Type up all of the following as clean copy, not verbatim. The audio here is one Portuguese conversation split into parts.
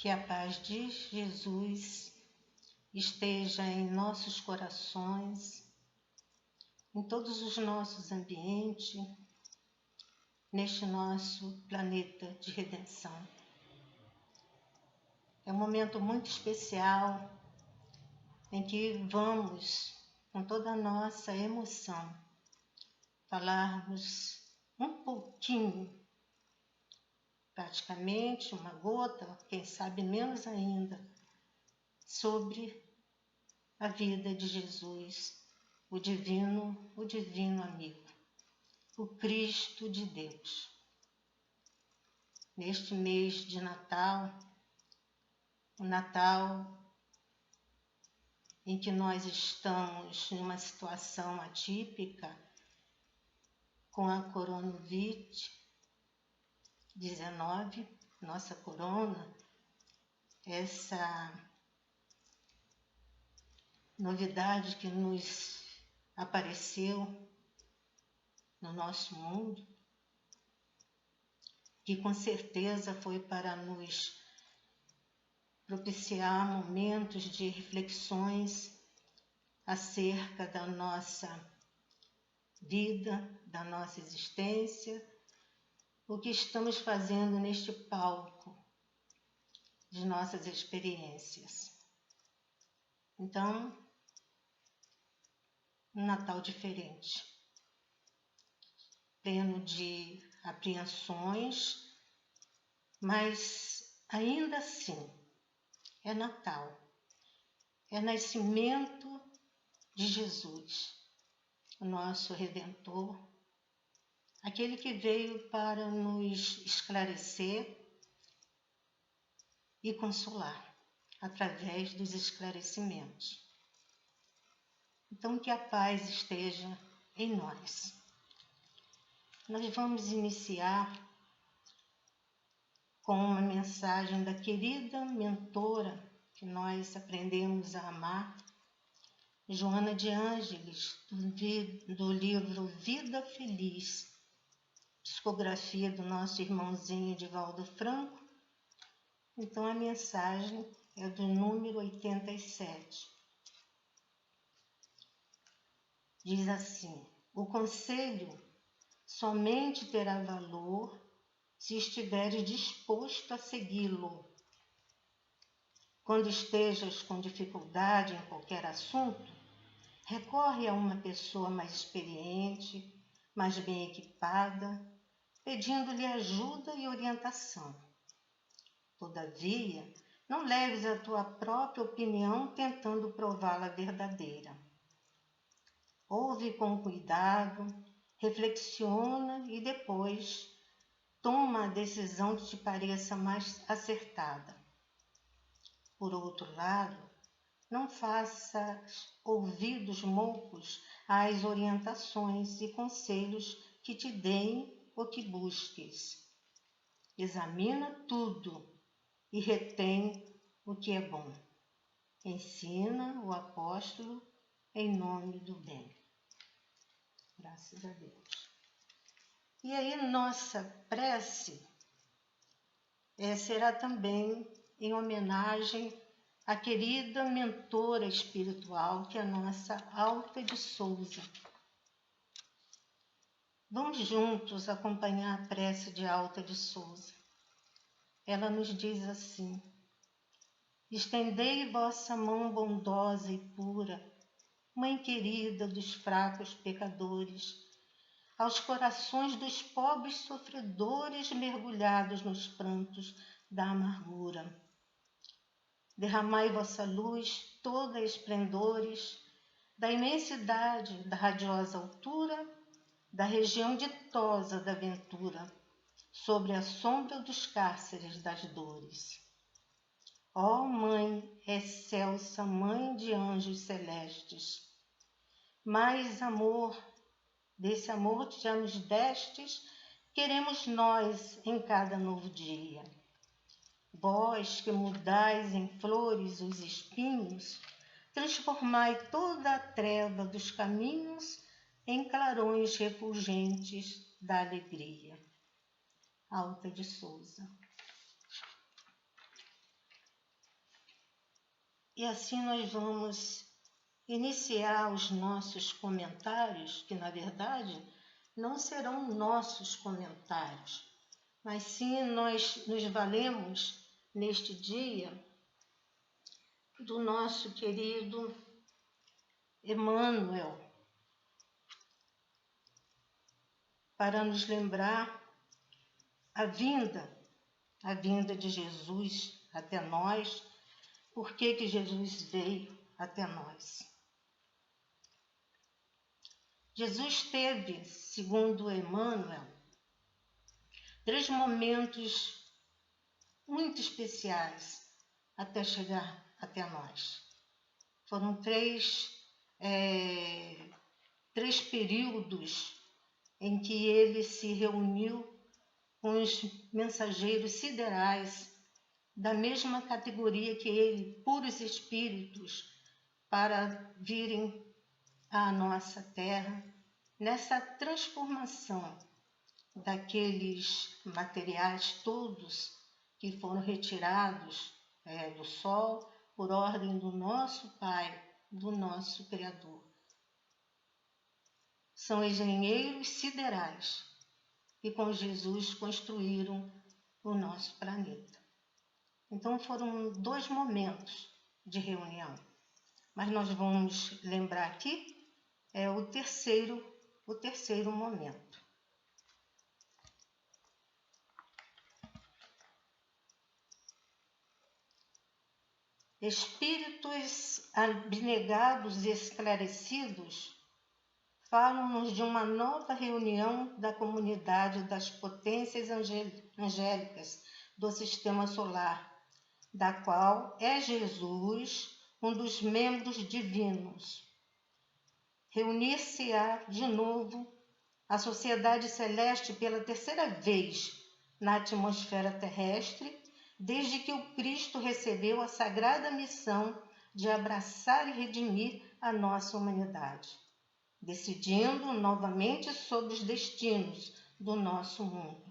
Que a paz de Jesus esteja em nossos corações, em todos os nossos ambientes, neste nosso planeta de redenção. É um momento muito especial em que vamos, com toda a nossa emoção, falarmos um pouquinho, praticamente uma gota, quem sabe menos ainda, sobre a vida de Jesus, o divino amigo, o Cristo de Deus. Neste mês de Natal, o Natal em que nós estamos numa situação atípica com a Coronavírus-19, nossa corona, essa novidade que nos apareceu no nosso mundo, que com certeza foi para nos propiciar momentos de reflexões acerca da nossa vida, da nossa existência, o que estamos fazendo neste palco de nossas experiências. Então, um Natal diferente, pleno de apreensões, mas ainda assim é Natal, é nascimento de Jesus, o nosso Redentor, aquele que veio para nos esclarecer e consolar através dos esclarecimentos. Então, que a paz esteja em nós. Nós vamos iniciar com uma mensagem da querida mentora que nós aprendemos a amar, Joana de Ângeles, do livro Vida Feliz, psicografia do nosso irmãozinho Divaldo Franco. Então a mensagem é do número 87. Diz assim: o conselho somente terá valor se estiveres disposto a segui-lo. Quando estejas com dificuldade em qualquer assunto, recorre a uma pessoa mais experiente, mais bem equipada, pedindo-lhe ajuda e orientação. Todavia, não leves a tua própria opinião tentando prová-la verdadeira. Ouve com cuidado, reflexiona e depois toma a decisão que te pareça mais acertada. Por outro lado, não faças ouvidos moucos às orientações e conselhos que te deem ou que busques. Examina tudo e retém o que é bom. Ensina o apóstolo em nome do bem. Graças a Deus. E aí nossa prece será também em homenagem à querida mentora espiritual, que é a nossa Alta de Souza. Vamos juntos acompanhar a prece de Alta de Souza. Ela nos diz assim: estendei vossa mão bondosa e pura, Mãe querida dos fracos pecadores, aos corações dos pobres sofredores mergulhados nos prantos da amargura. Derramai vossa luz toda a esplendores da imensidade, da radiosa altura, da região ditosa da ventura, sobre a sombra dos cárceres das dores. Ó Mãe excelsa, Mãe de anjos celestes, mais amor, desse amor que já nos destes, queremos nós em cada novo dia. Vós que mudais em flores os espinhos, transformai toda a treva dos caminhos em clarões refulgentes da alegria. Alta de Souza. E assim nós vamos iniciar os nossos comentários, que na verdade não serão nossos comentários, mas sim nós nos valemos neste dia do nosso querido Emmanuel, para nos lembrar a vinda de Jesus até nós, por que Jesus veio até nós. Jesus teve, segundo Emmanuel, 3 momentos muito especiais até chegar até nós. Foram 3 períodos em que ele se reuniu com os mensageiros siderais da mesma categoria que ele, puros espíritos, para virem à nossa terra, nessa transformação daqueles materiais todos que foram retirados do sol por ordem do nosso Pai, do nosso Criador. São engenheiros siderais que com Jesus construíram o nosso planeta. Então foram 2 momentos de reunião, mas nós vamos lembrar aqui o terceiro momento. Espíritos abnegados e esclarecidos falam-nos de uma nova reunião da comunidade das potências angélicas do sistema solar, da qual é Jesus um dos membros divinos. Reunir-se-á de novo a sociedade celeste pela 3ª vez na atmosfera terrestre, desde que o Cristo recebeu a sagrada missão de abraçar e redimir a nossa humanidade, decidindo novamente sobre os destinos do nosso mundo.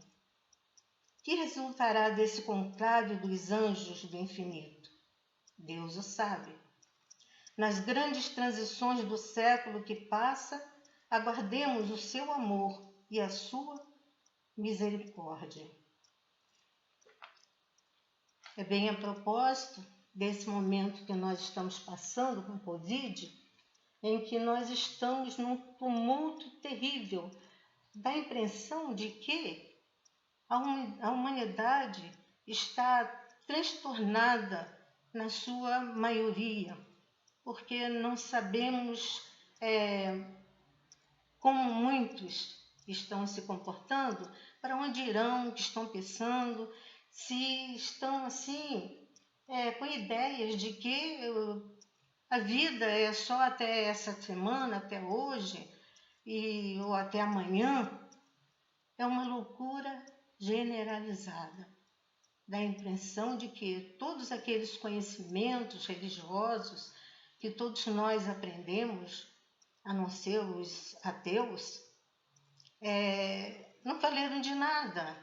Que resultará desse conclave dos anjos do infinito? Deus o sabe. Nas grandes transições do século que passa, aguardemos o seu amor e a sua misericórdia. É bem a propósito desse momento que nós estamos passando com o Covid, em que nós estamos num tumulto terrível, dá a impressão de que a humanidade está transtornada na sua maioria, porque não sabemos como muitos estão se comportando, para onde irão, o que estão pensando, se estão assim com ideias de que a vida é só até essa semana, até hoje, ou até amanhã. É uma loucura generalizada. Dá a impressão de que todos aqueles conhecimentos religiosos que todos nós aprendemos, a não ser os ateus, não valeram de nada,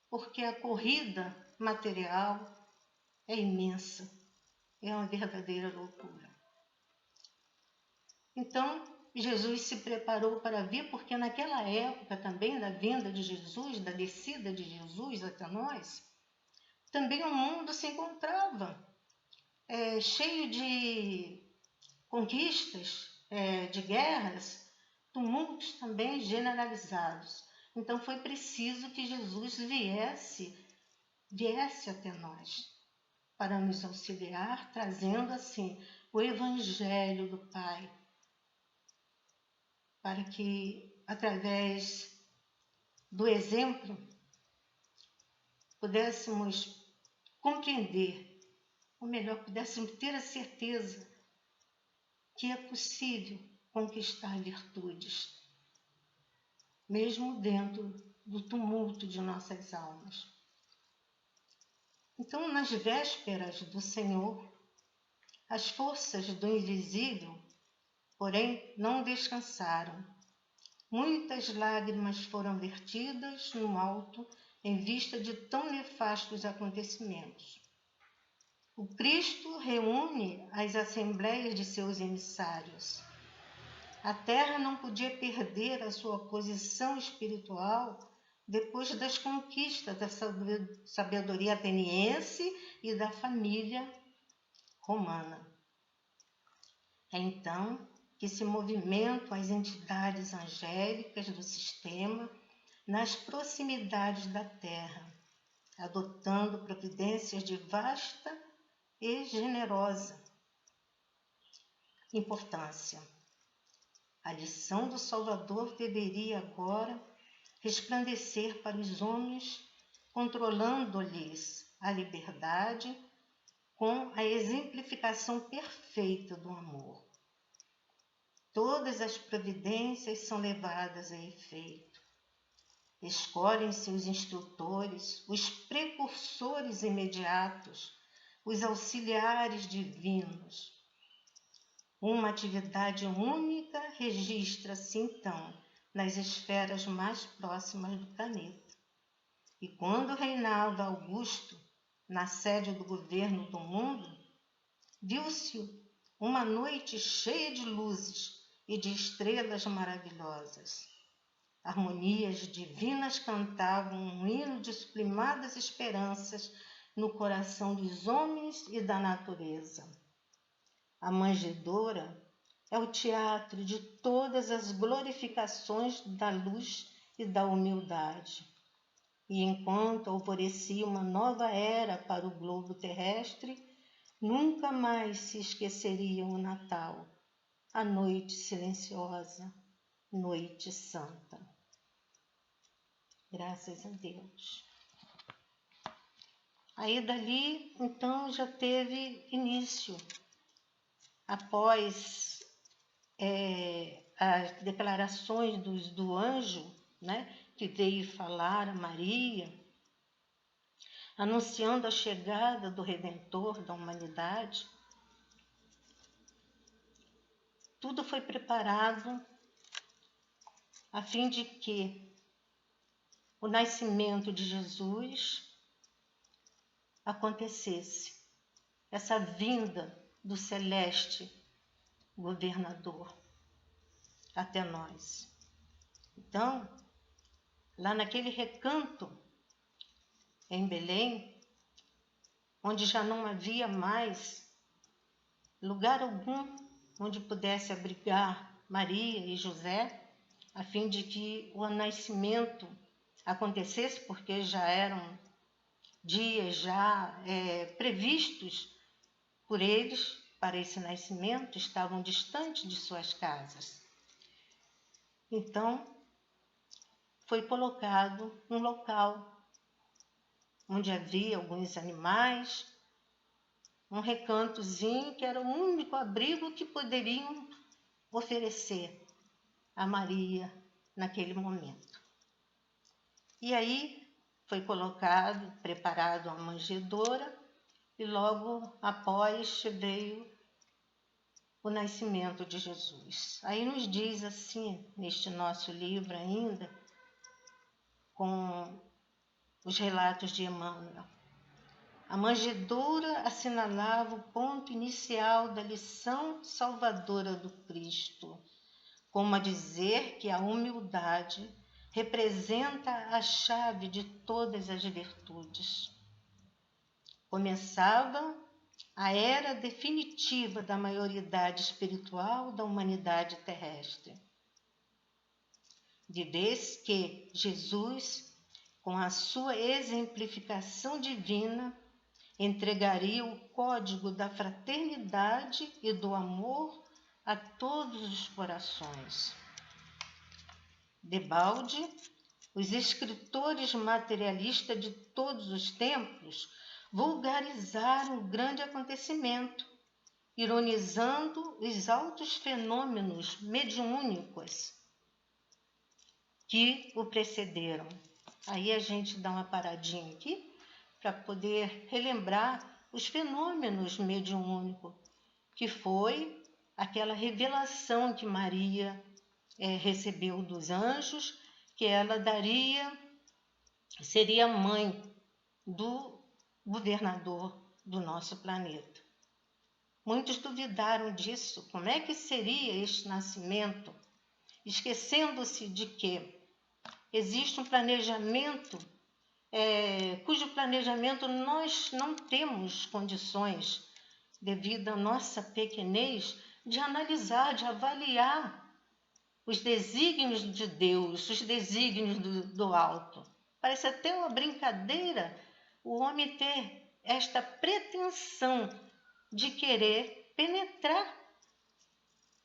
porque a corrida material é imensa, é uma verdadeira loucura. Então, Jesus se preparou para vir, porque naquela época também da vinda de Jesus, da descida de Jesus até nós, também o mundo se encontrava cheio de conquistas, de guerras, tumultos também generalizados. Então foi preciso que Jesus viesse até nós, para nos auxiliar, trazendo assim o Evangelho do Pai, para que, através do exemplo, pudéssemos compreender, ou melhor, pudéssemos ter a certeza que é possível conquistar virtudes, mesmo dentro do tumulto de nossas almas. Então, nas vésperas do Senhor, as forças do invisível, porém, não descansaram. Muitas lágrimas foram vertidas no alto em vista de tão nefastos acontecimentos. O Cristo reúne as assembleias de seus emissários. A Terra não podia perder a sua posição espiritual depois das conquistas da sabedoria ateniense e da família romana. É então que se movimentam as entidades angélicas do sistema nas proximidades da Terra, adotando providências de vasta e generosa importância. A lição do Salvador deveria agora resplandecer para os homens, controlando-lhes a liberdade com a exemplificação perfeita do amor. Todas as providências são levadas a efeito. Escolhem-se os instrutores, os precursores imediatos, os auxiliares divinos. Uma atividade única registra-se, então, nas esferas mais próximas do planeta. E quando reinava Augusto, na sede do governo do mundo, viu-se uma noite cheia de luzes e de estrelas maravilhosas. Harmonias divinas cantavam um hino de sublimadas esperanças no coração dos homens e da natureza. A manjedoura é o teatro de todas as glorificações da luz e da humildade. E enquanto alvorecia uma nova era para o globo terrestre, nunca mais se esqueceriam o Natal, a noite silenciosa, noite santa. Graças a Deus. Aí dali, então, já teve início. Após as declarações do anjo, né, que veio falar a Maria, anunciando a chegada do Redentor da humanidade, tudo foi preparado a fim de que o nascimento de Jesus acontecesse, essa vinda do celeste governador até nós. Então, lá naquele recanto em Belém, onde já não havia mais lugar algum onde pudesse abrigar Maria e José, a fim de que o nascimento acontecesse, porque já eram dias já previstos por eles para esse nascimento, estavam distantes de suas casas. Então, foi colocado um local onde havia alguns animais, um recantozinho que era o único abrigo que poderiam oferecer a Maria naquele momento. E aí foi preparado a manjedoura, e logo após veio o nascimento de Jesus. Aí nos diz assim, neste nosso livro ainda, com os relatos de Emmanuel: a manjedoura assinalava o ponto inicial da lição salvadora do Cristo, como a dizer que a humildade representa a chave de todas as virtudes. Começava a era definitiva da maioridade espiritual da humanidade terrestre, de vez que Jesus, com a sua exemplificação divina, entregaria o código da fraternidade e do amor a todos os corações. Debalde, os escritores materialistas de todos os tempos vulgarizaram o grande acontecimento, ironizando os altos fenômenos mediúnicos que o precederam. Aí a gente dá uma paradinha aqui para poder relembrar os fenômenos mediúnicos, que foi aquela revelação que Maria recebeu dos anjos, que ela seria mãe do governador do nosso planeta. Muitos duvidaram disso. Como é que seria este nascimento? Esquecendo-se de que existe um planejamento, cujo planejamento nós não temos condições, devido à nossa pequenez, de analisar, de avaliar os desígnios de Deus, os desígnios do alto. Parece até uma brincadeira o homem ter esta pretensão de querer penetrar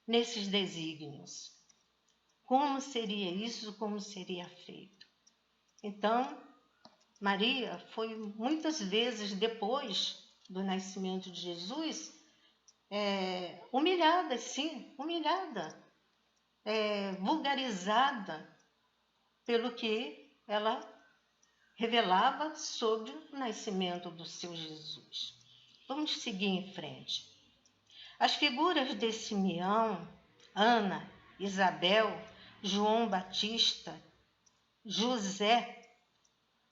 nesses desígnios. Como seria isso? Como seria feito? Então, Maria foi muitas vezes, depois do nascimento de Jesus, humilhada, sim, humilhada, vulgarizada pelo que ela revelava sobre o nascimento do seu Jesus. Vamos seguir em frente. As figuras de Simeão, Ana, Isabel, João Batista, José,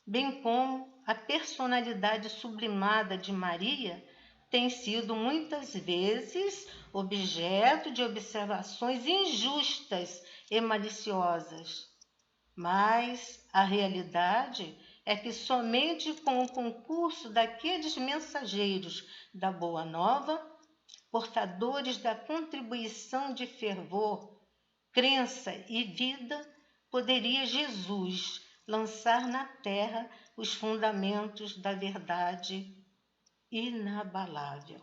bem como a personalidade sublimada de Maria, tem sido muitas vezes objeto de observações injustas e maliciosas. Mas a realidade é que somente com o concurso daqueles mensageiros da Boa Nova, portadores da contribuição de fervor, crença e vida, poderia Jesus lançar na terra os fundamentos da verdade inabalável.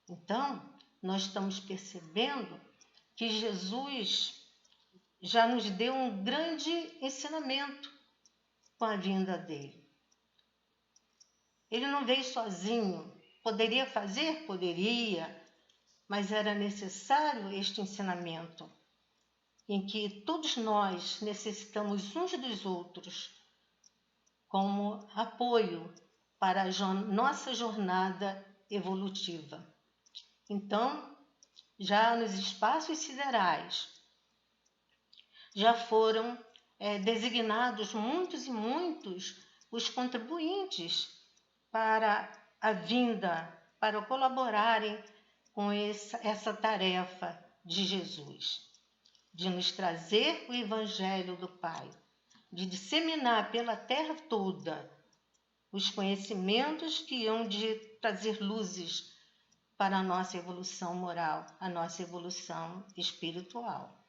Então, nós estamos percebendo que Jesus já nos deu um grande ensinamento com a vinda dele. Ele não veio sozinho. Poderia fazer? Poderia, mas era necessário este ensinamento, em que todos nós necessitamos uns dos outros como apoio para a nossa jornada evolutiva. Então, já nos espaços siderais, já foram designados muitos e muitos os contribuintes para a vinda, para colaborarem com essa tarefa de Jesus, de nos trazer o Evangelho do Pai, de disseminar pela terra toda os conhecimentos que hão de trazer luzes para a nossa evolução moral, a nossa evolução espiritual.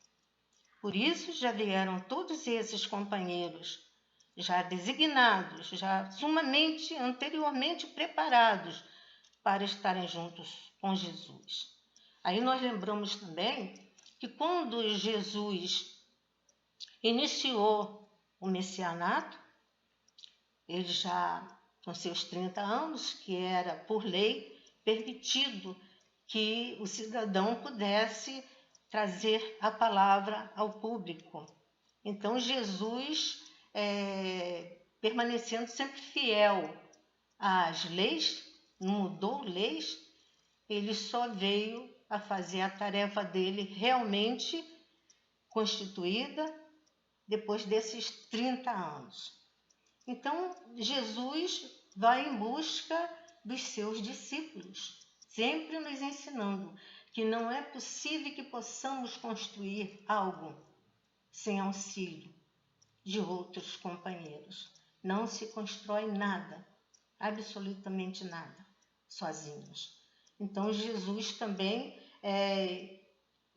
Por isso já vieram todos esses companheiros, já designados, já sumamente anteriormente preparados para estarem juntos com Jesus. Aí nós lembramos também que quando Jesus iniciou o messianato, ele já com seus 30 anos, que era por lei permitido que o cidadão pudesse trazer a palavra ao público. Então Jesus, permanecendo sempre fiel às leis, não mudou leis, ele só veio a fazer a tarefa dele realmente constituída depois desses 30 anos. Então, Jesus vai em busca dos seus discípulos, sempre nos ensinando que não é possível que possamos construir algo sem auxílio de outros companheiros. Não se constrói nada, absolutamente nada, sozinhos. Então, Jesus também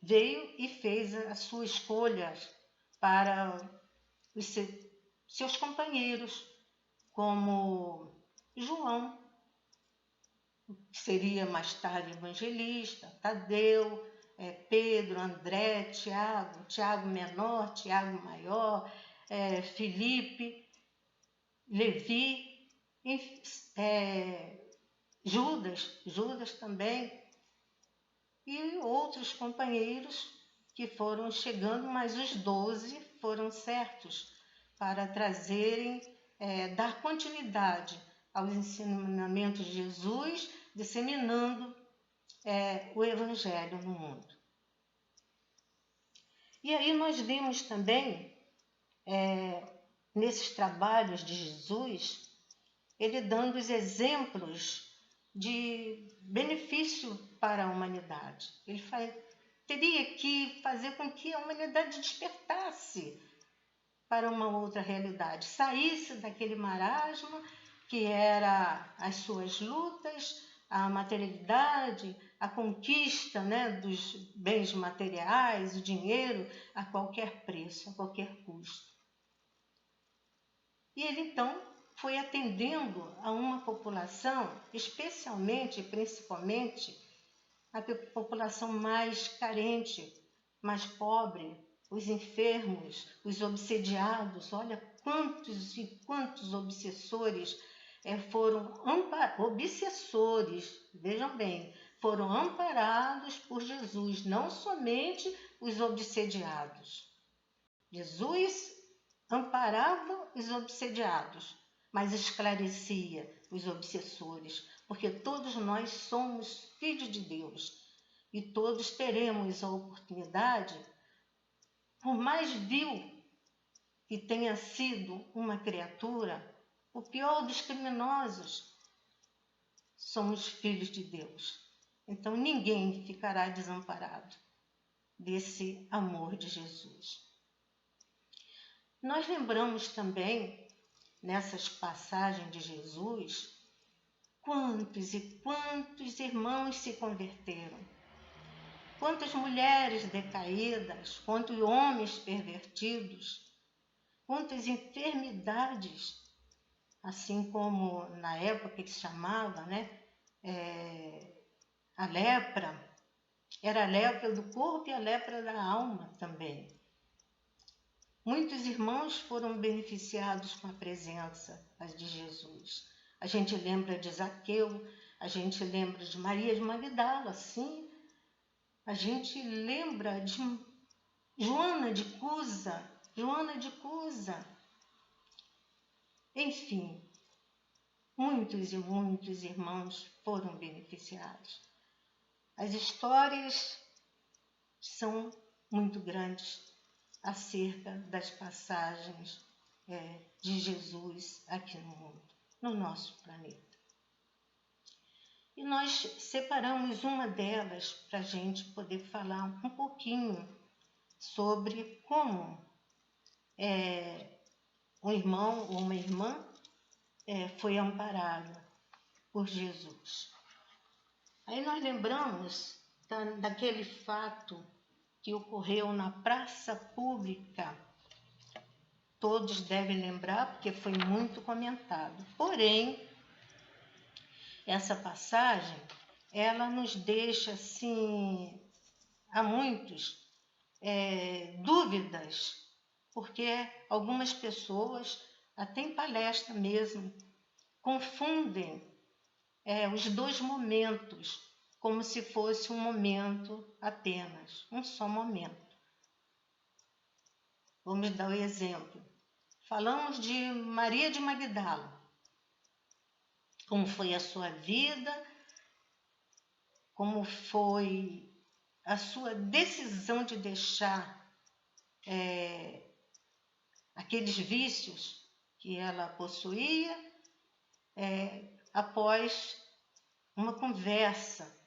veio e fez a sua escolha para os seus companheiros, como João, que seria mais tarde evangelista, Tadeu, Pedro, André, Tiago menor, Tiago maior, Filipe, Levi, Judas também, e outros companheiros que foram chegando, mas os 12 foram certos para trazerem, dar continuidade aos ensinamentos de Jesus, disseminando o Evangelho no mundo. E aí nós vimos também, nesses trabalhos de Jesus, ele dando os exemplos de benefício para a humanidade. Ele teria que fazer com que a humanidade despertasse para uma outra realidade, saísse daquele marasmo que era as suas lutas, a materialidade, a conquista, dos bens materiais, o dinheiro, a qualquer preço, a qualquer custo. E ele, então, foi atendendo a uma população, especialmente, principalmente, a população mais carente, mais pobre, os enfermos, os obsediados. Olha quantos e quantos obsessores vejam bem, foram amparados por Jesus, não somente os obsediados. Jesus amparava os obsediados, mas esclarecia os obsessores, porque todos nós somos filhos de Deus e todos teremos a oportunidade, por mais vil que tenha sido uma criatura, o pior dos criminosos, somos filhos de Deus. Então ninguém ficará desamparado desse amor de Jesus. Nós lembramos também, nessas passagens de Jesus, quantos e quantos irmãos se converteram, quantas mulheres decaídas, quantos homens pervertidos, quantas enfermidades, assim como na época que ele chamava, a lepra, era a lepra do corpo e a lepra da alma também. Muitos irmãos foram beneficiados com a presença de Jesus. A gente lembra de Zaqueu, a gente lembra de Maria de Magdala, sim. A gente lembra de Joana de Cusa. Enfim, muitos e muitos irmãos foram beneficiados. As histórias são muito grandes acerca das passagens de Jesus aqui no mundo, no nosso planeta. E nós separamos uma delas para a gente poder falar um pouquinho sobre como um irmão ou uma irmã foi amparada por Jesus. Aí nós lembramos daquele fato que ocorreu na praça pública. Todos devem lembrar, porque foi muito comentado. Porém, essa passagem, ela nos deixa, assim, a muitos dúvidas, porque algumas pessoas, até em palestra mesmo, confundem os dois momentos, como se fosse um momento apenas, um só momento. Vamos dar o exemplo. Falamos de Maria de Magdala, como foi a sua vida, como foi a sua decisão de deixar aqueles vícios que ela possuía após uma conversa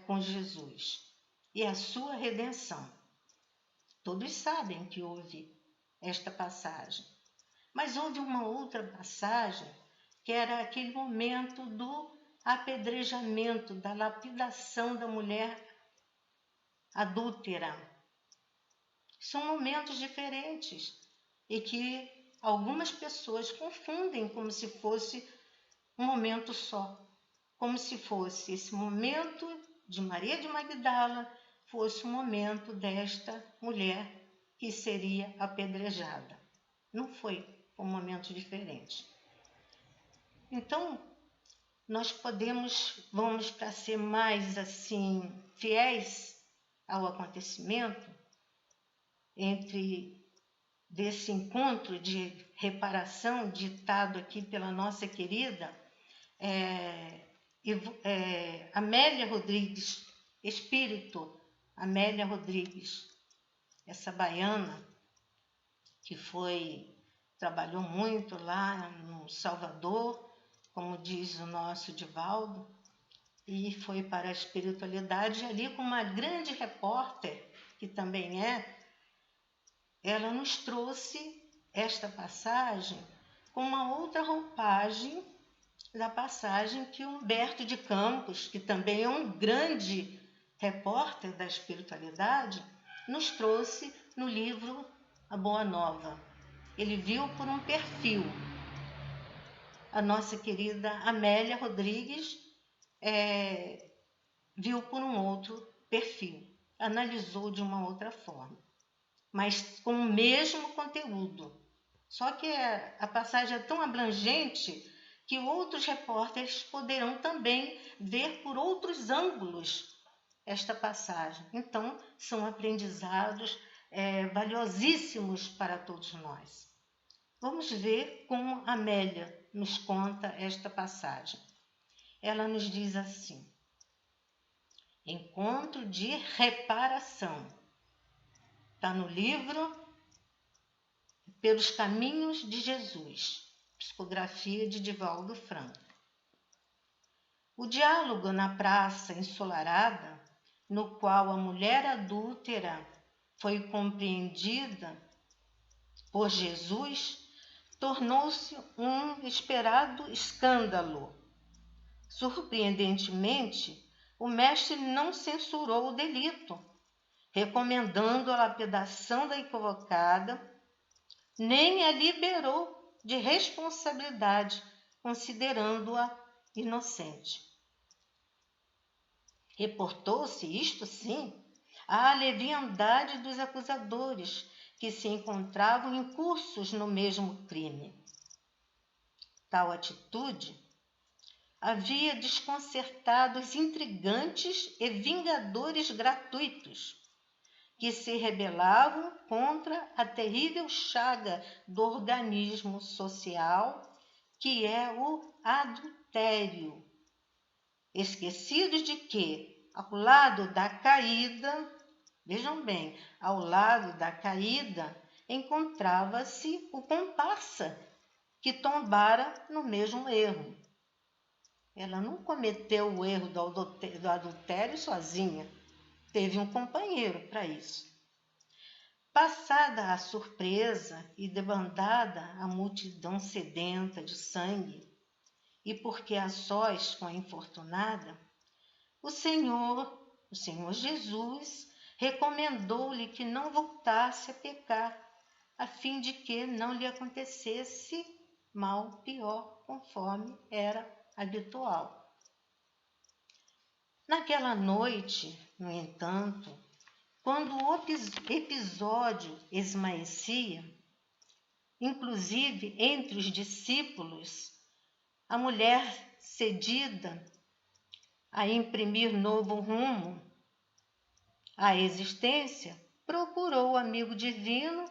com Jesus e a sua redenção. Todos sabem que houve esta passagem, mas houve uma outra passagem que era aquele momento do apedrejamento, da lapidação da mulher adúltera. São momentos diferentes e que algumas pessoas confundem como se fosse um momento só, como se fosse esse momento de Maria de Magdala fosse um momento desta mulher que seria apedrejada. Não foi um momento diferente. Então, nós vamos para ser mais assim fiéis ao acontecimento desse encontro de reparação ditado aqui pela nossa querida Amélia Rodrigues, Espírito Amélia Rodrigues, essa baiana que trabalhou muito lá no Salvador como diz o nosso Divaldo, e foi para a espiritualidade ali com uma grande repórter, que também ela nos trouxe esta passagem com uma outra roupagem da passagem que Humberto de Campos, que também é um grande repórter da espiritualidade, nos trouxe no livro A Boa Nova. Ele viu por um perfil. A nossa querida Amélia Rodrigues viu por um outro perfil, analisou de uma outra forma, mas com o mesmo conteúdo. Só que a passagem é tão abrangente que outros repórteres poderão também ver por outros ângulos esta passagem. Então, são aprendizados valiosíssimos para todos nós. Vamos ver como Amélia nos conta esta passagem. Ela nos diz assim: encontro de reparação. Está no livro Pelos Caminhos de Jesus, psicografia de Divaldo Franco. O diálogo na praça ensolarada, no qual a mulher adúltera foi compreendida por Jesus, tornou-se um esperado escândalo. Surpreendentemente, o mestre não censurou o delito, recomendando a lapidação da equivocada, nem a liberou de responsabilidade, considerando-a inocente. Reportou-se, isto sim, à leviandade dos acusadores, que se encontravam incursos no mesmo crime. Tal atitude havia desconcertado os intrigantes e vingadores gratuitos, que se rebelavam contra a terrível chaga do organismo social, que é o adultério, esquecidos de que, ao lado da caída, vejam bem, ao lado da caída encontrava-se o comparsa, que tombara no mesmo erro. Ela não cometeu o erro do adultério sozinha, teve um companheiro para isso. Passada a surpresa e debandada a multidão sedenta de sangue, e porque a sós com a infortunada, o Senhor Jesus recomendou-lhe que não voltasse a pecar, a fim de que não lhe acontecesse mal pior, conforme era habitual. Naquela noite, no entanto, quando o episódio esmaecia, inclusive entre os discípulos, a mulher, cedida a imprimir novo rumo à existência, procurou o amigo divino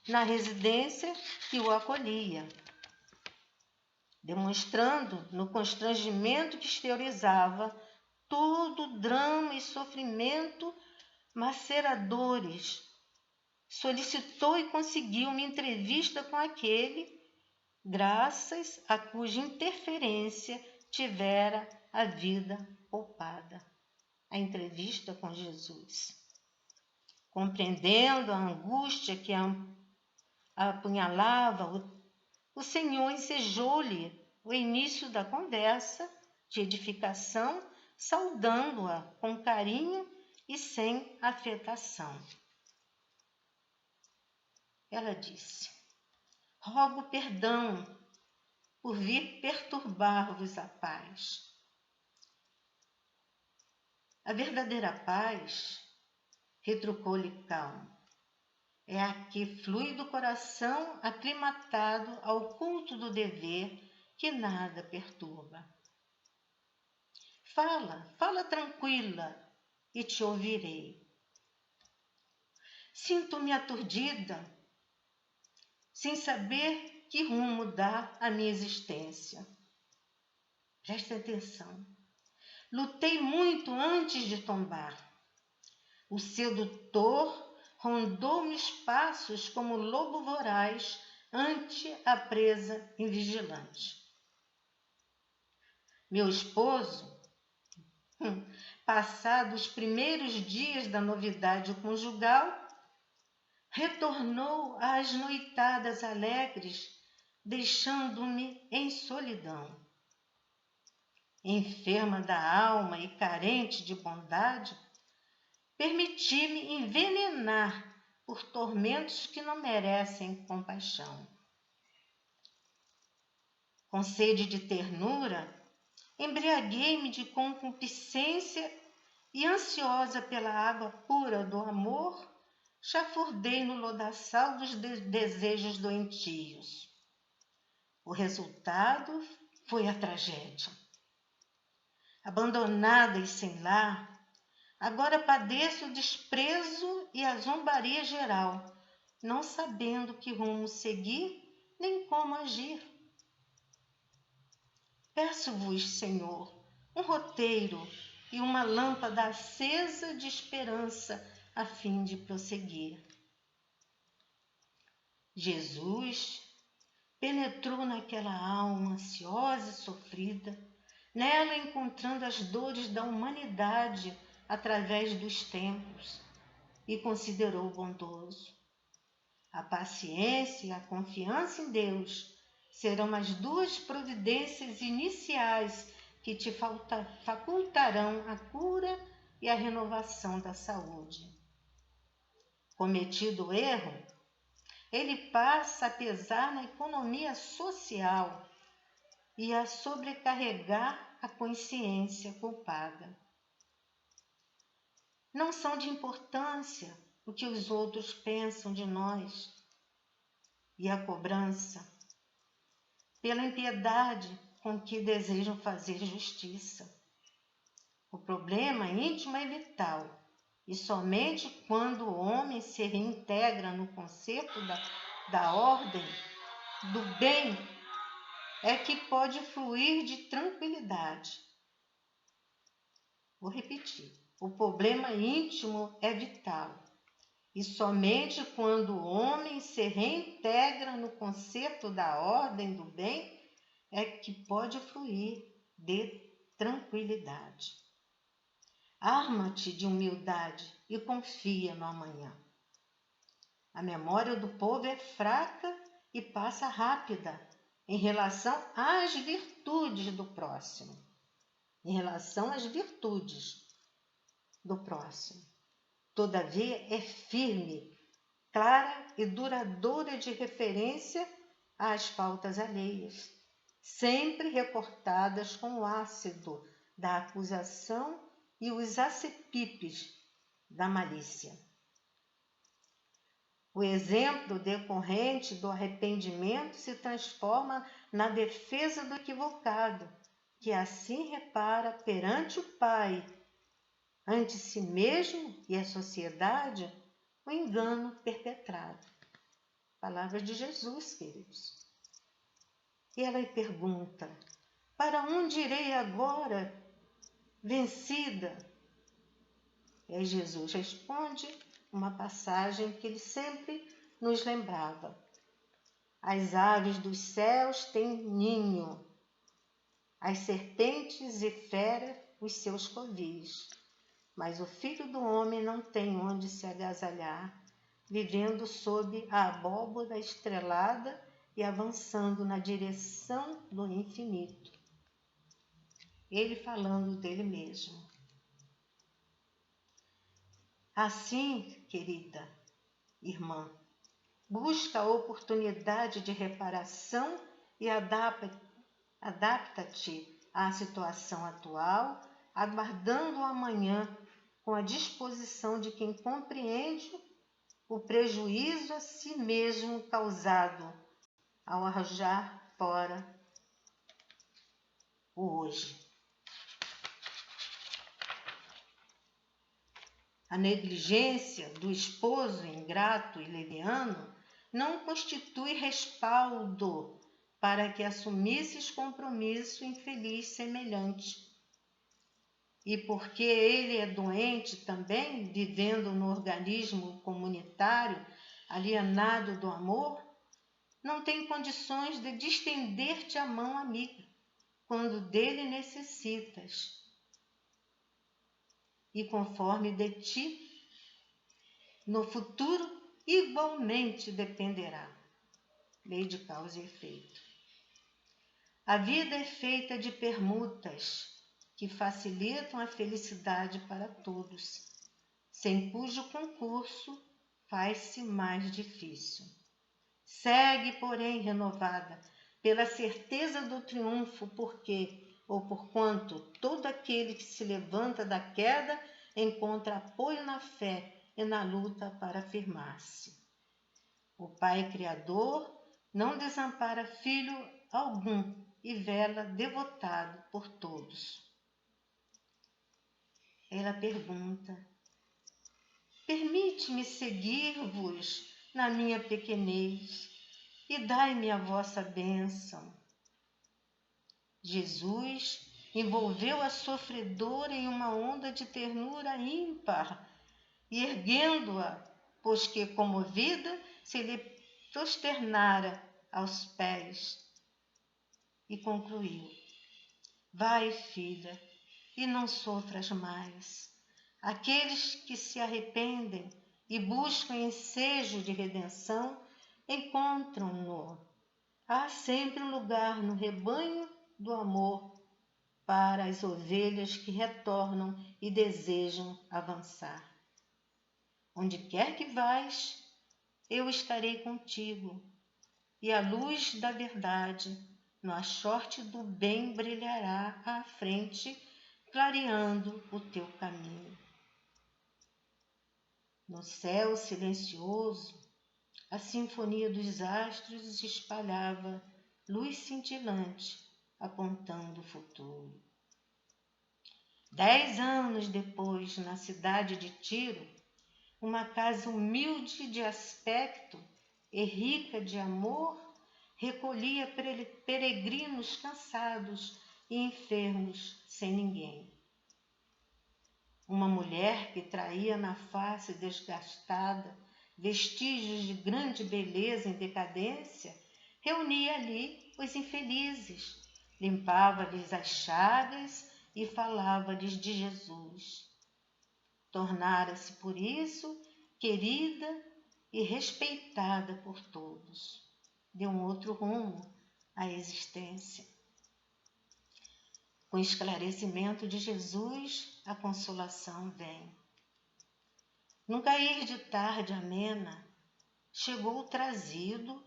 na residência que o acolhia, demonstrando no constrangimento que exteriorizava todo o drama e sofrimento maceradores. Solicitou e conseguiu uma entrevista com aquele, graças a cuja interferência tivera a vida poupada. A entrevista com Jesus. Compreendendo a angústia que a apunhalava, o Senhor ensejou-lhe o início da conversa de edificação, saudando-a com carinho e sem afetação. Ela disse: rogo perdão por vir perturbar-vos a paz. A verdadeira paz, retrucou-lhe calmo, é a que flui do coração aclimatado ao culto do dever, que nada perturba. Fala tranquila e te ouvirei. Sinto-me aturdida, sem saber que rumo dar à minha existência. Preste atenção. Lutei muito antes de tombar. O sedutor rondou meus passos como lobo voraz ante a presa invigilante. Meu esposo, passados os primeiros dias da novidade conjugal, retornou às noitadas alegres, deixando-me em solidão. Enferma da alma e carente de bondade, permiti-me envenenar por tormentos que não merecem compaixão. Com sede de ternura, embriaguei-me de concupiscência e, ansiosa pela água pura do amor, chafurdei no lodaçal dos desejos doentios. O resultado foi a tragédia. Abandonada e sem lar, agora padeço o desprezo e a zombaria geral, não sabendo que rumo seguir nem como agir. Peço-vos, Senhor, um roteiro e uma lâmpada acesa de esperança a fim de prosseguir. Jesus penetrou naquela alma ansiosa e sofrida, nela encontrando as dores da humanidade através dos tempos, e considerou bondoso. A paciência e a confiança em Deus serão as duas providências iniciais que te facultarão a cura e a renovação da saúde. Cometido o erro, ele passa a pesar na economia social e a sobrecarregar a consciência culpada. Não são de importância o que os outros pensam de nós, e a cobrança pela impiedade com que desejam fazer justiça. O problema íntimo é vital, e somente quando o homem se reintegra no conceito da ordem, do bem, é que pode fluir de tranquilidade. Vou repetir. O problema íntimo é vital, e somente quando o homem se reintegra no conceito da ordem do bem é que pode fluir de tranquilidade. Arma-te de humildade e confia no amanhã. A memória do povo é fraca e passa rápida em relação às virtudes do próximo. Todavia, é firme, clara e duradoura de referência às faltas alheias, sempre recortadas com o ácido da acusação e os acepipes da malícia. O exemplo decorrente do arrependimento se transforma na defesa do equivocado, que assim repara perante o Pai, ante si mesmo e a sociedade, o engano perpetrado. Palavras de Jesus, queridos. E ela lhe pergunta: para onde irei agora, vencida? E aí Jesus responde uma passagem que ele sempre nos lembrava. As aves dos céus têm ninho, as serpentes e feras os seus covis, mas o Filho do Homem não tem onde se agasalhar, vivendo sob a abóbora estrelada e avançando na direção do infinito. Ele falando dele mesmo. Assim, querida irmã, busca a oportunidade de reparação e adapta-te à situação atual, aguardando o amanhã com a disposição de quem compreende o prejuízo a si mesmo causado ao arrojar fora o hoje. A negligência do esposo ingrato e leviano não constitui respaldo para que assumisses compromisso infeliz semelhante. E porque ele é doente também, vivendo no organismo comunitário, alienado do amor, não tem condições de distender-te a mão amiga, quando dele necessitas, e conforme de ti, no futuro igualmente dependerá. Lei de causa e efeito. A vida é feita de permutas que facilitam a felicidade para todos, sem cujo concurso faz-se mais difícil. Segue, porém, renovada pela certeza do triunfo, porque, ou porquanto, todo aquele que se levanta da queda encontra apoio na fé e na luta para afirmar-se. O Pai Criador não desampara filho algum e vela devotado por todos. Ela pergunta: permite-me seguir-vos na minha pequenez e dai-me a vossa bênção. Jesus envolveu a sofredora em uma onda de ternura ímpar e erguendo-a, pois que comovida se lhe prosternara aos pés, e concluiu: vai, filha, e não sofras mais. Aqueles que se arrependem e buscam ensejo de redenção encontram-no. Há sempre um lugar no rebanho do amor para as ovelhas que retornam e desejam avançar. Onde quer que vais, eu estarei contigo, e a luz da verdade no achorte do bem brilhará à frente, clareando o teu caminho. No céu silencioso, a sinfonia dos astros espalhava luz cintilante, apontando o futuro. 10 anos depois, na cidade de Tiro, uma casa humilde de aspecto e rica de amor recolhia peregrinos cansados e enfermos sem ninguém. Uma mulher que traía na face desgastada vestígios de grande beleza em decadência, reunia ali os infelizes, limpava-lhes as chagas e falava-lhes de Jesus. Tornara-se, por isso, querida e respeitada por todos. Deu um outro rumo à existência. Com o esclarecimento de Jesus, a consolação vem. Num cair de tarde amena, chegou trazido,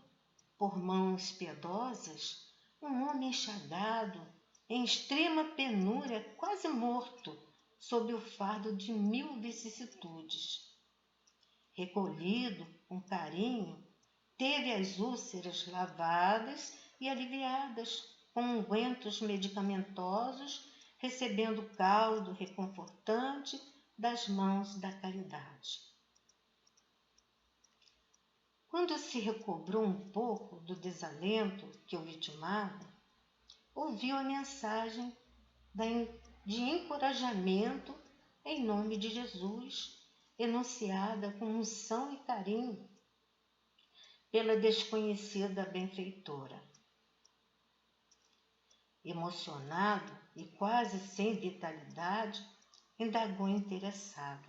por mãos piedosas, um homem enxagado, em extrema penúria, quase morto, sob o fardo de 1000 vicissitudes. Recolhido com carinho, teve as úlceras lavadas e aliviadas com ungüentos medicamentosos, recebendo caldo reconfortante das mãos da caridade. Quando se recobrou um pouco do desalento que o vitimava, ouviu a mensagem de encorajamento em nome de Jesus, enunciada com unção e carinho pela desconhecida benfeitora. Emocionado e quase sem vitalidade, indagou interessado: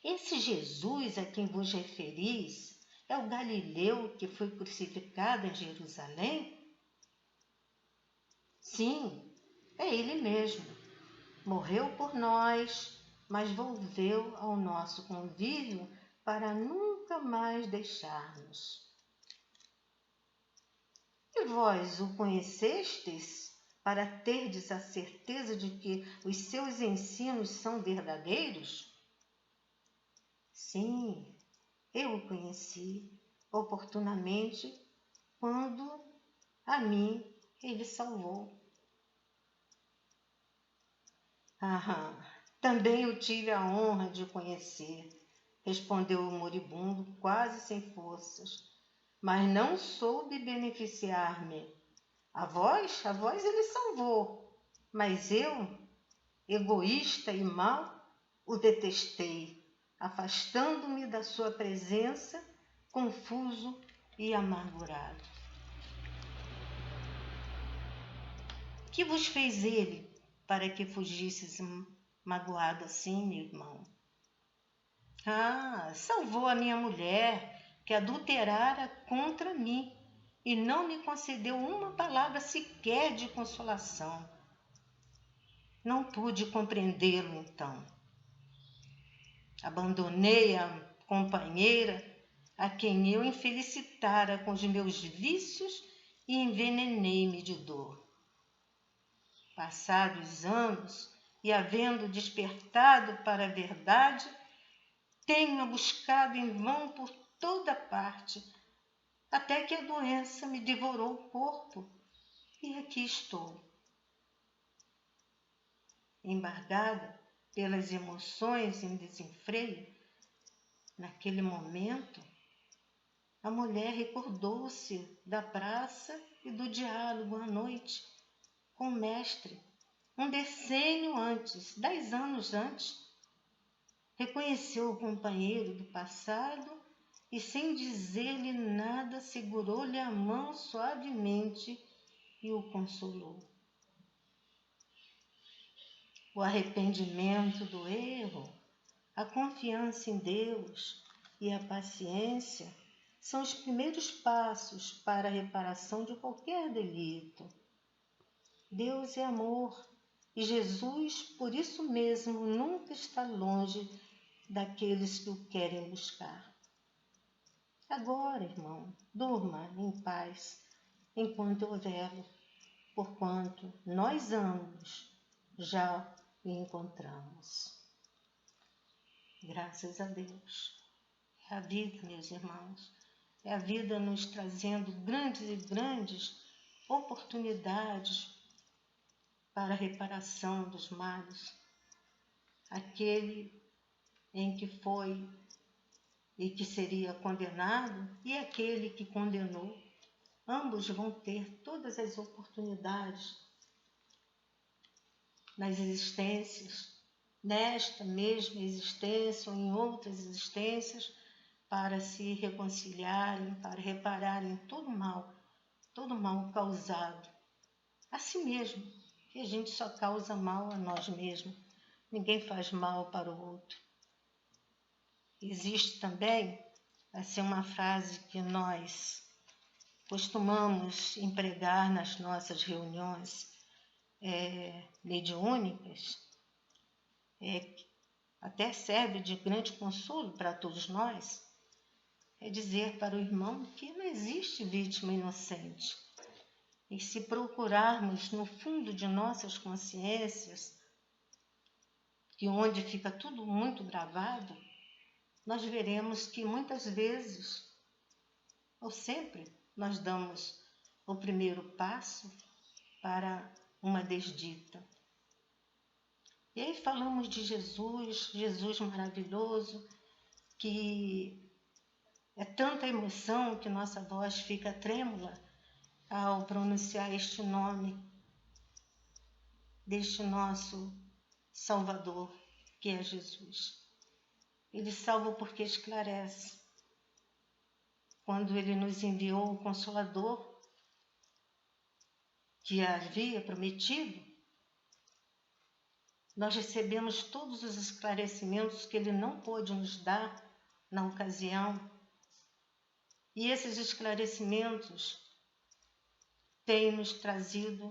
esse Jesus a quem vos referis é o Galileu que foi crucificado em Jerusalém? Sim, é ele mesmo. Morreu por nós, mas volveu ao nosso convívio para nunca mais deixar-nos. E vós o conhecestes para terdes a certeza de que os seus ensinos são verdadeiros? Sim, eu o conheci oportunamente quando a mim ele salvou. Também eu tive a honra de o conhecer, respondeu o moribundo, quase sem forças, mas não soube beneficiar-me. A vós ele salvou, mas eu, egoísta e mau, o detestei, afastando-me da sua presença, confuso e amargurado. Que vos fez ele para que fugisseis magoado assim, meu irmão? Ah, salvou a minha mulher, que adulterara contra mim, e não me concedeu uma palavra sequer de consolação. Não pude compreendê-lo então. Abandonei a companheira a quem eu infelicitara com os meus vícios e envenenei-me de dor. Passados anos, e havendo despertado para a verdade, tenho-a buscado em vão por toda parte, até que a doença me devorou o corpo, e aqui estou. Embargada pelas emoções em desenfreio, naquele momento, a mulher recordou-se da praça e do diálogo à noite com o mestre, um decênio antes, 10 anos antes. Reconheceu o companheiro do passado e, sem dizer-lhe nada, segurou-lhe a mão suavemente e o consolou. O arrependimento do erro, a confiança em Deus e a paciência são os primeiros passos para a reparação de qualquer delito. Deus é amor e Jesus, por isso mesmo, nunca está longe daqueles que o querem buscar. Agora, irmão, durma em paz, enquanto eu velo, porquanto nós ambos já o encontramos. Graças a Deus. É a vida, meus irmãos, é a vida nos trazendo grandes e grandes oportunidades para a reparação dos males. Aquele em que foi e que seria condenado e aquele que condenou, ambos vão ter todas as oportunidades nas existências, nesta mesma existência ou em outras existências, para se reconciliarem, para repararem todo mal causado a si mesmo, que a gente só causa mal a nós mesmos, ninguém faz mal para o outro. Existe também assim uma frase que nós costumamos empregar nas nossas reuniões mediúnicas, até serve de grande consolo para todos nós, é dizer para o irmão que não existe vítima inocente. E se procurarmos no fundo de nossas consciências, que onde fica tudo muito gravado, nós veremos que muitas vezes, ou sempre, nós damos o primeiro passo para uma desdita. E aí falamos de Jesus, Jesus maravilhoso, que é tanta emoção que nossa voz fica trêmula ao pronunciar este nome deste nosso Salvador, que é Jesus. Ele salva porque esclarece. Quando ele nos enviou o Consolador, que havia prometido, nós recebemos todos os esclarecimentos que ele não pôde nos dar na ocasião. E esses esclarecimentos têm nos trazido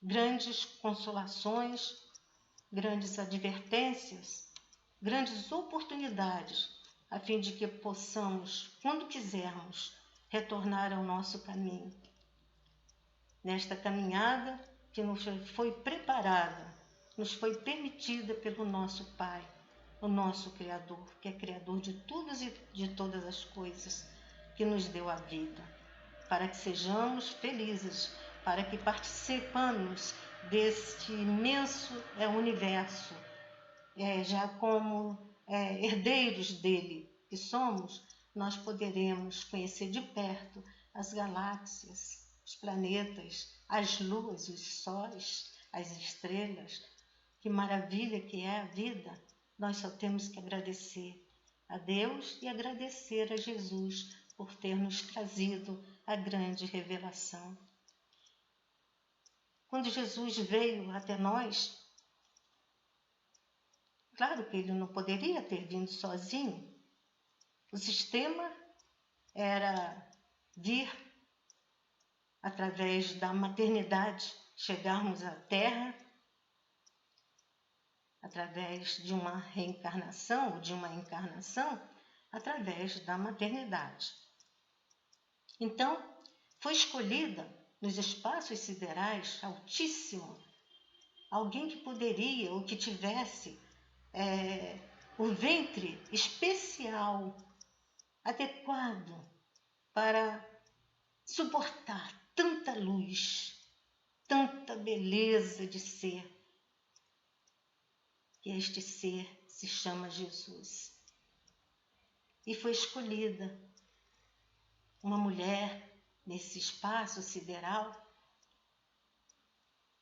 grandes consolações, grandes advertências, grandes oportunidades, a fim de que possamos, quando quisermos, retornar ao nosso caminho. Nesta caminhada que nos foi preparada, nos foi permitida pelo nosso Pai, o nosso Criador, que é Criador de tudo e de todas as coisas, que nos deu a vida, para que sejamos felizes, para que participamos deste imenso universo, já como herdeiros dele que somos, nós poderemos conhecer de perto as galáxias, os planetas, as luas, os sóis, as estrelas. Que maravilha que é a vida! Nós só temos que agradecer a Deus e agradecer a Jesus por ter nos trazido a grande revelação. Quando Jesus veio até nós, claro que ele não poderia ter vindo sozinho. O sistema era vir através da maternidade, chegarmos à Terra através de uma reencarnação ou de uma encarnação, através da maternidade. Então, foi escolhida nos espaços siderais altíssimos alguém que poderia ou que tivesse o ventre especial, adequado para suportar tanta luz, tanta beleza de ser. E este ser se chama Jesus. E foi escolhida uma mulher nesse espaço sideral,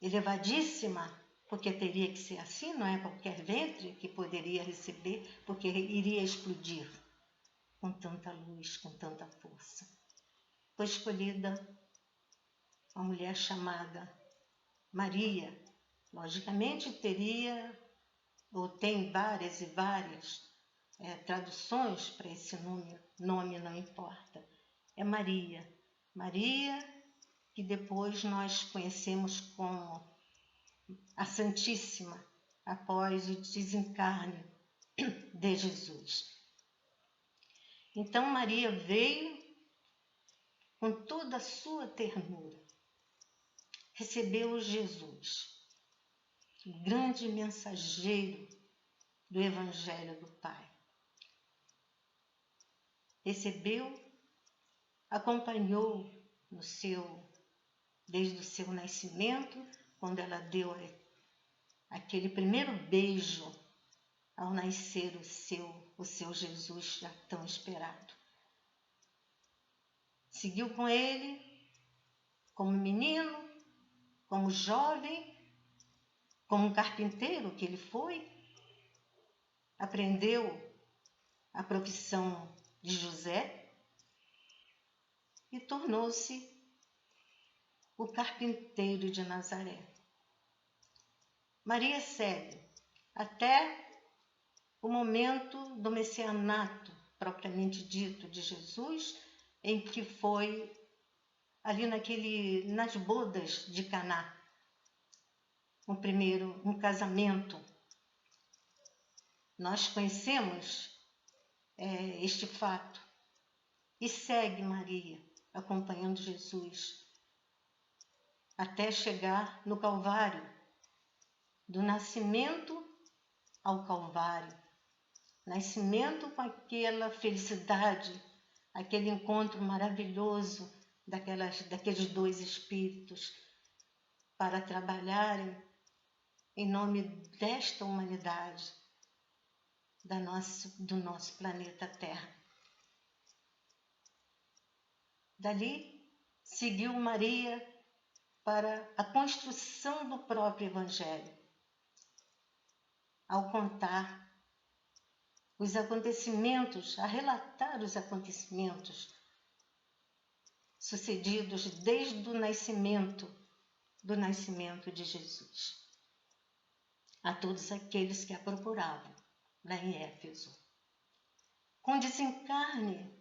elevadíssima, porque teria que ser assim, não é qualquer ventre que poderia receber, porque iria explodir com tanta luz, com tanta força. Foi escolhida uma mulher chamada Maria. Logicamente teria, ou tem várias e várias traduções para esse nome não importa. É Maria. Maria, que depois nós conhecemos como a Santíssima, após o desencarne de Jesus. Então Maria veio com toda a sua ternura, recebeu Jesus, o grande mensageiro do Evangelho do Pai. Recebeu, acompanhou desde o seu nascimento, quando ela deu aquele primeiro beijo ao nascer o seu Jesus já tão esperado. Seguiu com ele como menino, como jovem, como um carpinteiro que ele foi, aprendeu a profissão de José e tornou-se o carpinteiro de Nazaré. Maria segue até o momento do messianato, propriamente dito, de Jesus, em que foi ali nas bodas de Caná, um casamento. Nós conhecemos este fato e segue Maria, acompanhando Jesus, até chegar no Calvário, do nascimento ao Calvário, nascimento com aquela felicidade, aquele encontro maravilhoso daqueles dois espíritos para trabalharem em nome desta humanidade, do nosso planeta Terra. Dali seguiu Maria para a construção do próprio Evangelho, ao contar os acontecimentos, a relatar os acontecimentos sucedidos desde o nascimento de Jesus, a todos aqueles que a procuravam lá em Éfeso. Com o desencarne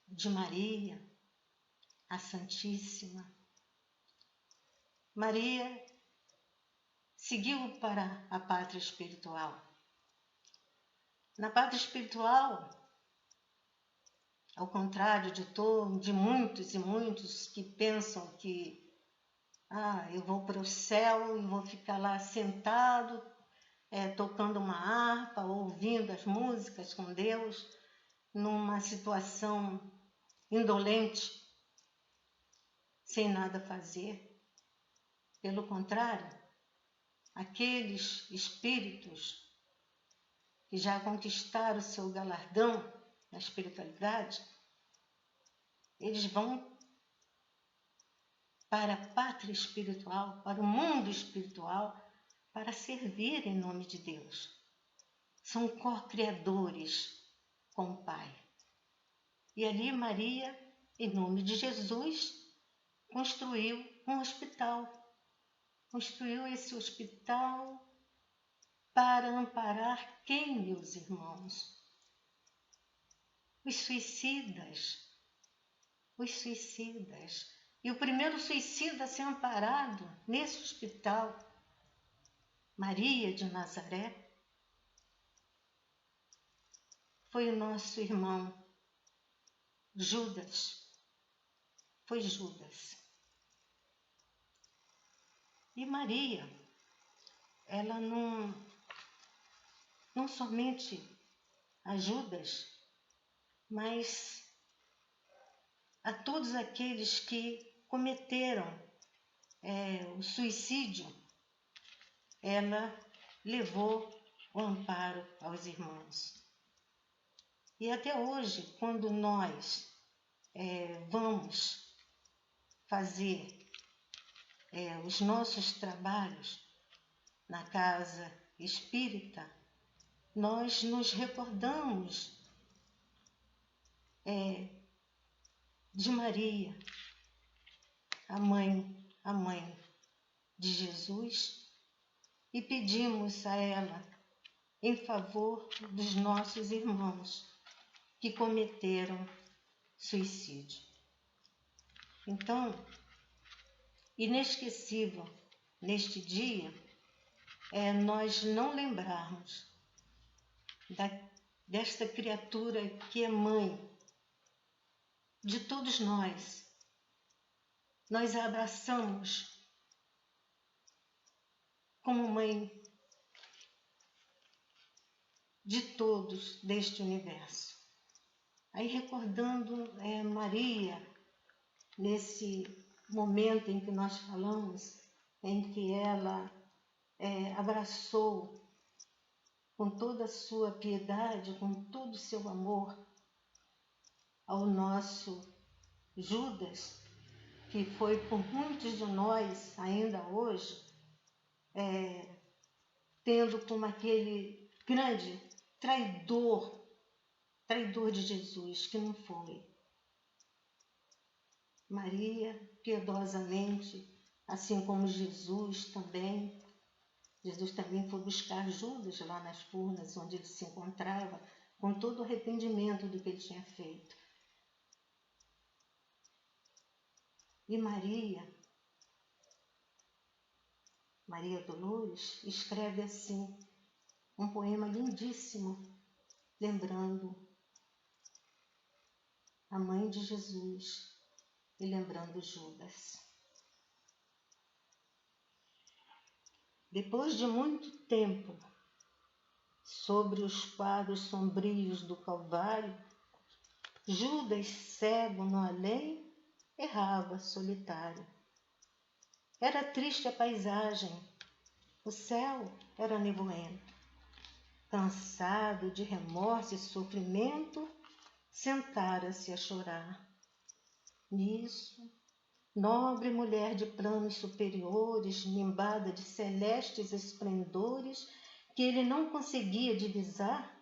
de Maria, a Santíssima, Maria seguiu para a pátria espiritual. Na pátria espiritual, ao contrário de muitos e muitos que pensam que eu vou para o céu e vou ficar lá sentado, tocando uma harpa, ouvindo as músicas com Deus, numa situação indolente, sem nada fazer. Pelo contrário, aqueles espíritos que já conquistaram o seu galardão na espiritualidade, eles vão para a pátria espiritual, para o mundo espiritual, para servir em nome de Deus. São co-criadores com o Pai. E ali Maria, em nome de Jesus, construiu um hospital construiu esse hospital para amparar quem, meus irmãos? Os suicidas. Os suicidas. E o primeiro suicida a ser amparado nesse hospital, Maria de Nazaré, foi o nosso irmão Judas. Foi Judas. E Maria, ela não somente a Judas, mas a todos aqueles que cometeram o suicídio, ela levou o amparo aos irmãos. E até hoje, quando nós vamos fazer os nossos trabalhos na casa espírita, nós nos recordamos de Maria, a mãe de Jesus, e pedimos a ela em favor dos nossos irmãos que cometeram suicídio. Então, inesquecível neste dia é nós não lembrarmos desta criatura que é mãe de todos nós. Nós a abraçamos como mãe de todos deste universo. Aí recordando Maria, nesse momento em que nós falamos, em que ela abraçou com toda a sua piedade, com todo o seu amor, ao nosso Judas, que foi por muitos de nós, ainda hoje, tendo como aquele grande traidor de Jesus, que não foi. Maria, piedosamente, assim como Jesus também foi buscar Judas lá nas furnas, onde ele se encontrava, com todo o arrependimento do que ele tinha feito. E Maria Dolores, escreve assim, um poema lindíssimo, lembrando a mãe de Jesus e lembrando Judas. Depois de muito tempo, sobre os quadros sombrios do Calvário, Judas, cego no além, errava solitário. Era triste a paisagem, o céu era nevoento. Cansado de remorso e sofrimento, sentara-se a chorar. Nisso, nobre mulher de planos superiores, nimbada de celestes esplendores, que ele não conseguia divisar,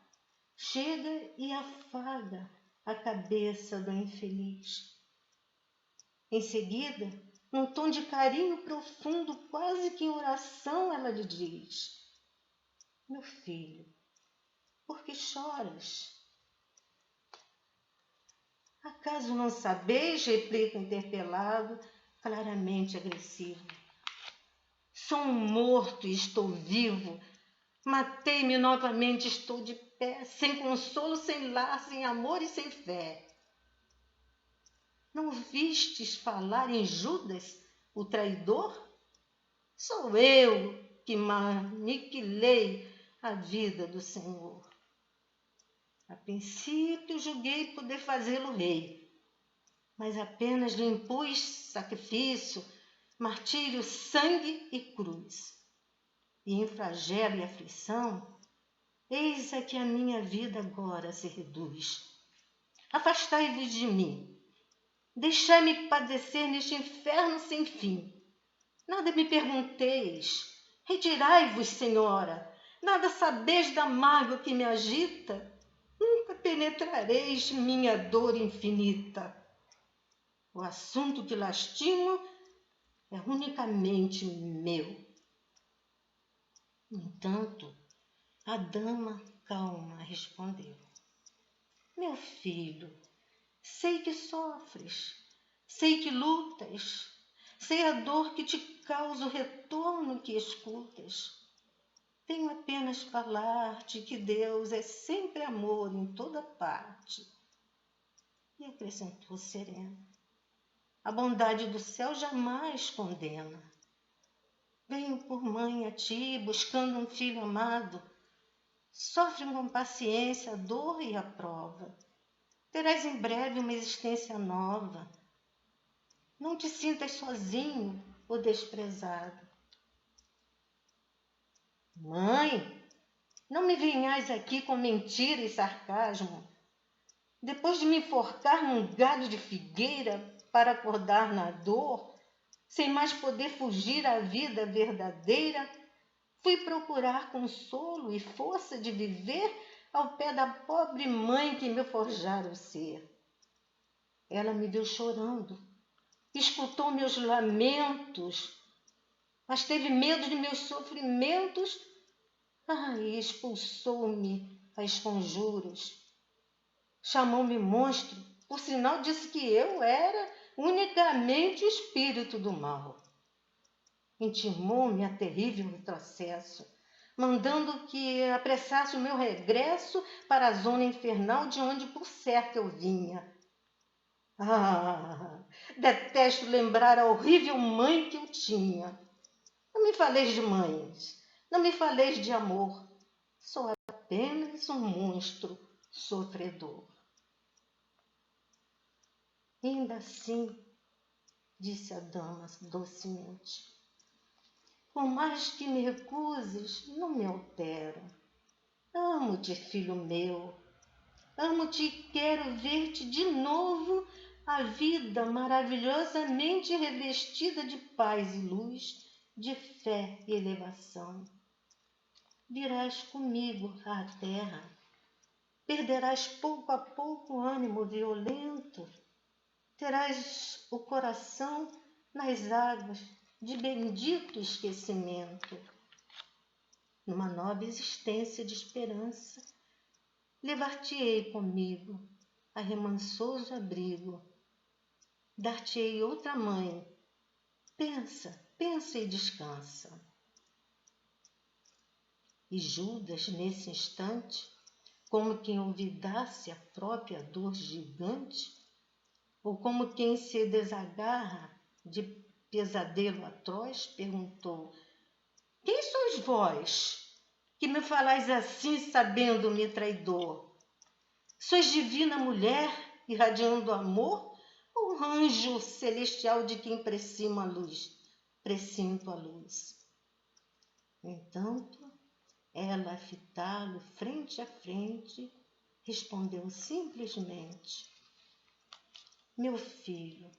chega e afaga a cabeça do infeliz. Em seguida, num tom de carinho profundo, quase que em oração, ela lhe diz: meu filho, por que choras? Acaso não sabeis, replica o interpelado, claramente agressivo. Sou um morto e estou vivo. Matei-me novamente, estou de pé, sem consolo, sem lar, sem amor e sem fé. Não vistes falar em Judas, o traidor? Sou eu que aniquilei a vida do Senhor. A princípio julguei poder fazê-lo rei, mas apenas lhe impus sacrifício, martírio, sangue e cruz. E em flagelo e aflição, eis a que a minha vida agora se reduz. Afastai-vos de mim, deixai-me padecer neste inferno sem fim. Nada me pergunteis, retirai-vos, Senhora, nada sabeis da mágoa que me agita, nunca penetrareis minha dor infinita. O assunto que lastimo é unicamente meu. No entanto, a dama calma respondeu: meu filho, sei que sofres, sei que lutas, sei a dor que te causa o retorno que escutas. Venho apenas falar-te que Deus é sempre amor em toda parte. E acrescentou sereno: a bondade do céu jamais condena. Venho por mãe a ti, buscando um filho amado. Sofre com paciência a dor e a prova. Terás em breve uma existência nova. Não te sintas sozinho ou desprezado. Mãe, não me venhais aqui com mentira e sarcasmo. Depois de me enforcar num galho de figueira para acordar na dor, sem mais poder fugir à vida verdadeira, fui procurar consolo e força de viver ao pé da pobre mãe que me forjara o ser. Ela me viu chorando, escutou meus lamentos, mas teve medo de meus sofrimentos e expulsou-me às conjuras. Chamou-me monstro, por sinal disse que eu era unicamente espírito do mal. Intimou-me a terrível retrocesso, mandando que apressasse o meu regresso para a zona infernal de onde por certo eu vinha. Detesto lembrar a horrível mãe que eu tinha. Não me faleis de mães, não me faleis de amor. Sou apenas um monstro sofredor. Ainda assim, disse a dama docemente, por mais que me recuses, não me altero. Amo-te, filho meu. Amo-te e quero ver-te de novo, a vida maravilhosamente revestida de paz e luz, de fé e elevação. Virás comigo à terra. Perderás pouco a pouco o ânimo violento. Terás o coração nas águas de bendito esquecimento. Numa nova existência de esperança, levar-te-ei comigo a remansoso abrigo. Dar-te-ei outra mãe. Pensa, pensa e descansa. E Judas, nesse instante, como quem olvidasse a própria dor gigante, ou como quem se desagarra de pesadelo atroz, perguntou: quem sois vós, que me falais assim, sabendo-me traidor? Sois divina mulher, irradiando amor, ou anjo celestial de quem presinto a luz? No entanto, ela, a fitá-lo frente a frente, respondeu simplesmente: meu filho,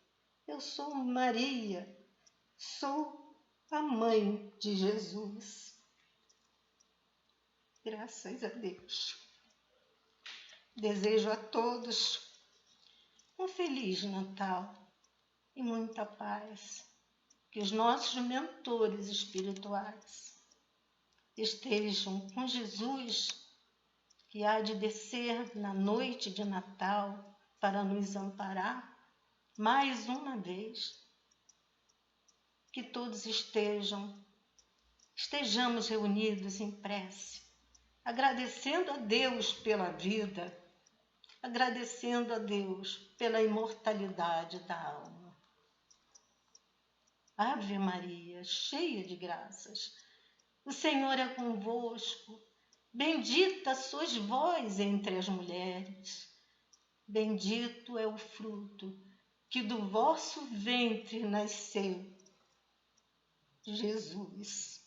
eu sou Maria, sou a mãe de Jesus. Graças a Deus. Desejo a todos um feliz Natal e muita paz. Que os nossos mentores espirituais estejam com Jesus, que há de descer na noite de Natal para nos amparar mais uma vez. Que todos estejamos reunidos em prece, agradecendo a Deus pela vida, agradecendo a Deus pela imortalidade da alma. Ave Maria, cheia de graças, o Senhor é convosco. Bendita sois vós entre as mulheres. Bendito é o fruto que do vosso ventre nasceu, Jesus.